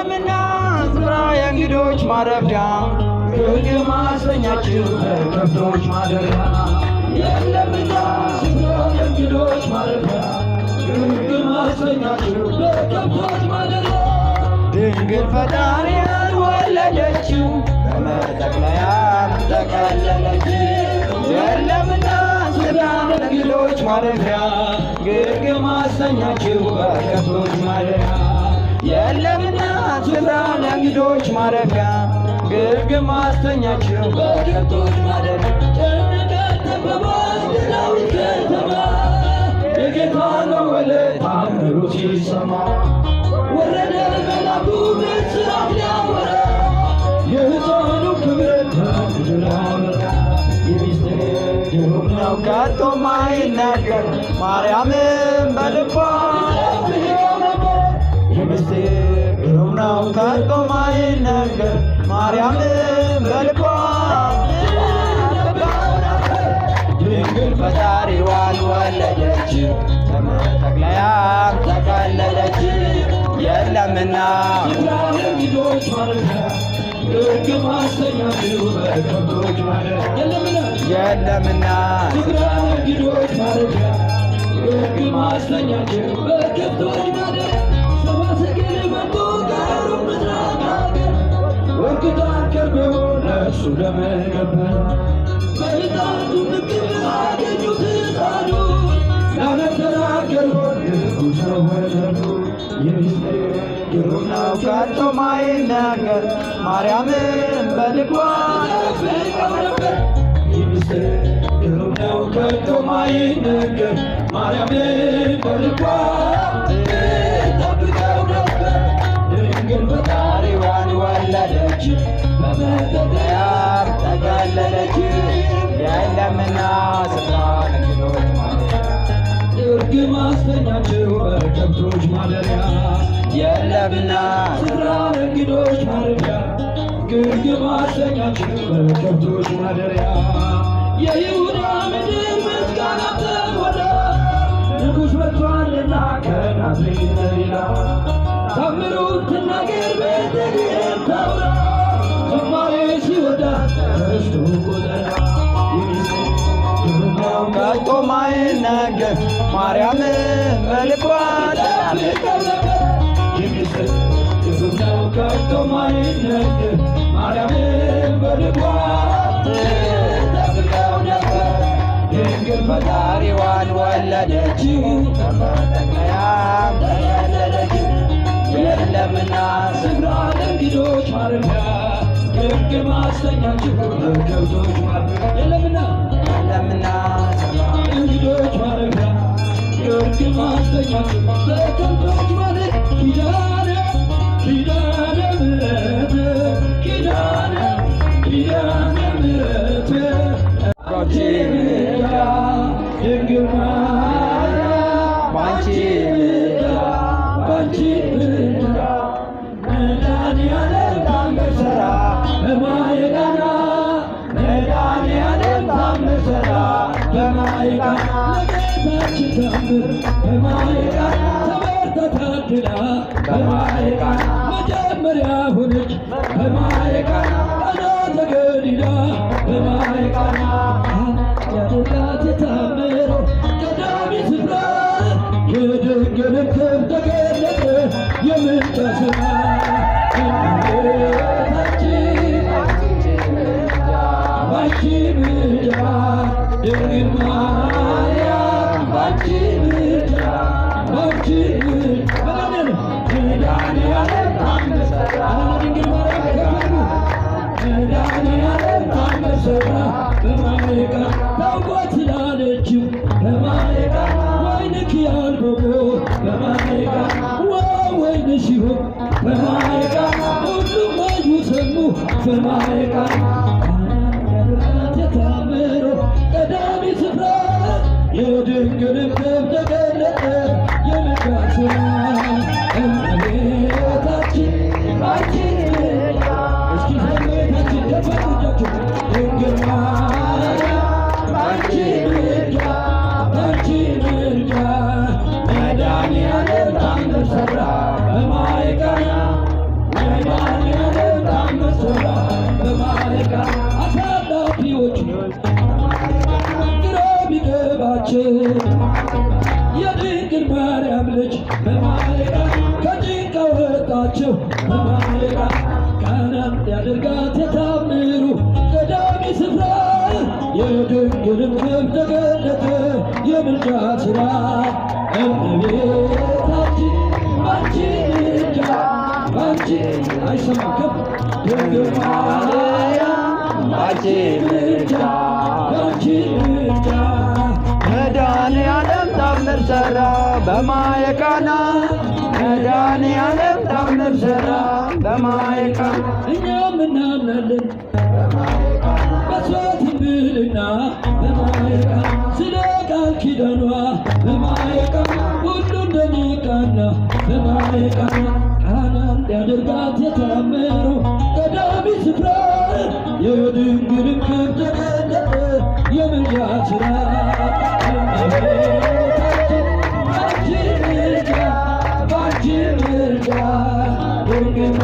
የለምና ስፍራ የእንግዶች ማረፊያ ግርግም ማሰኛችሁ ከብቶች ማደሪያ የለምና ስፍራ የእንግዶች ማረፊያ ግርግም ማሰኛችሁ ከብቶች ማደሪያ ድንግል ፈጣሪን ወለደችው በመጠቅለያም ተቀለለችው የለምና ስፍራ ለእንግዶች ማረፊያ ግርግም ማሰኛችሁ በከብቶች ማደሪያ የለምና ስፍራ ለእንግዶች ማረፊያ ግርግም ማሰኛችሁ በከብቶች ማደሪያ ጨነቀ ጠበባት ዳዊት ከተማ የጌታ ነው ወለ ታምሩ ሲሰማ ወረደ መላኩ ብስራት ሊያወራ የሕፃኑ ክብር በምድር አበራ የሚስጥር ግሩም ነው ከቶ ማይናገር ማርያምን በልቧ ትጠብቀው ነበር የሚስጥር ግሩም ነው ከቶ ማይናገር ማርያምን በልቧ ትጠብቀው ነበር ድንግል ፈጣሪዋን ወለደችው በመጠቅለያም ተቀለለችው የለምና ስፍራ ለእንግዶች ማረፊያ ግርግም ማሰኛችሁ በከብቶች ማደሪያ የለምና ስፍራ ለእንግዶች ማረፊያ ግርግም ማሰኛችሁ በከብቶች ማደሪያ ሰብአ ሰገል መጡ ከሩቅ ምስራቅ አገር ወርቅ ዕጣን ከርቤው ለእሱ ለመገበር በዕጣኑ ምግብ አገኙት ሕፃኑን ለዓለም ተናገሩ ንጉሥ ነው ወለዱ የሚስጥር ግሩም ነው ከቶ ማይናገር ማርያምን በልቧ ትጠብቀው ነበር የሚስጥር ግሩም ነው ከቶ ማይናገር ማርያምን በልቧ ትጠብቀው ነበር ድንግል ፈጣሪዋን ወለደች በመጠቅለያም ተቀለለች የለምና ስፍራ ለእንግዶች ማረፊያ ግርግም ማሰኛችሁ በከብቶች ማደሪያ የለምና ስፍራ ለእንግዶች ማረፊያ ግርግም ማሰኛችሁ በከብቶች ማደሪያ የይሁዳ ምድር ምስጋና ተሞላ ንጉሥ መጥቷልና ከናዝሬት ገሊላ ታምሩን ትናገር ቤተልሔም ታውራ ዝማሬ ሲወጣ ከርስቱ ቆጠራ ከቶ ማይናገር ማርያምን በልቧ ትጠብቀው ነበር የሚስጥር ግሩም ነው ከቶ ማይናገር ማርያምን በልቧ ትጠብቀው ነበር ድንግል ፈጣሪዋን ወለደችው በመጠቅለያም ተቀለለችው የለምና ስፍራ ለእንግዶች ማረፊያ ግርግም ማሰኛችሁ በከብቶች ማደሪያ የለምና ስፍራ ለእንግዶች ማረፊያ ግርግም ማሰኛችሁ በከብቶች ማደሪያ ኪዳነ ምሕረት ኪዳነ ምሕረት ባንቺ ምልጃ ድንግል ማርያም ባንቺ ምልጃ መድኃኒዓለም ታምር ሠራ በማየ ቃና መድኃኒዓለም ታምር ሠራ በማየ ቃና ለጌታችን ታምር በማየ ቃና ተመርታ ታድላ በማየ ቃና መጀመሪያ ሆነች በማየ ቃና ቃና ዘገሊላ በማየ ቃና ያደርጋት የታምረው ቀዳሚ ስፍራ የድንግልን ክብር ተገለጠ የምልጃ ሥራ ባንቺ ምልጃ ድንግል ማርያም ባንቺ ምልጃ መድኃኒዓለም ታምር ሠራ ድንግል ማርያም መድኃኒዓለም ታምር ሠራ በማየ ቃና ታውቋት ስላለችው በማየ ቃና ወይንክ ያልበቦ በማየ ቃና ወይን ሲሆን በማየ ቃና ሁሉም አዩ ሰሙ በማየ ቃና ያደርጋት የታምረው ቀዳሚ ስፍራ የድንግልን ክብር ተገለጠ የምልጃ ሥራ እመቤታችን ባንቺ ምልጃ እስኪ እመቤታችን ደፋ እጃችሁ ድንግል ማርያም ባንቺ ምልጃ መድኃኒዓለም ታምር ሠራ በማየ ቃና በማይቃ ከጭንቅ አወጣቸው በማይቃ ቃናን ያደርጋት የታምሩ ቀዳሚ ስፍራ የድንግልን ክብር ተገለጠ የምልጃ ሥራ እመቤታችን ባንቺ ምልጃ ባንቺ አይሰማም ከፍ ድንግል ማርያም ባንቺ ምልጃ ባንቺ ምልጃ መድኃኔዓለም ታምር ሠራ በማየ ቃና መድኃኔዓለም ታምር ሠራ በማየ ቃና እኛም እናምናለን በእሷ ትንቢልና በማየ ቃና ስለ ቃል ኪዳኗ በማየ ቃና ሁሉ እንደሚቃና በማየ ቃና ቃናን ሊያደርጋት የታመሩ ቀዳሚ ስፍራ የድንግልን ክብር ተገለጠ የምልጃ ሥራ እመቤታችን ባንቺ ምልጃ ባንቺ ምልጃ ድንግል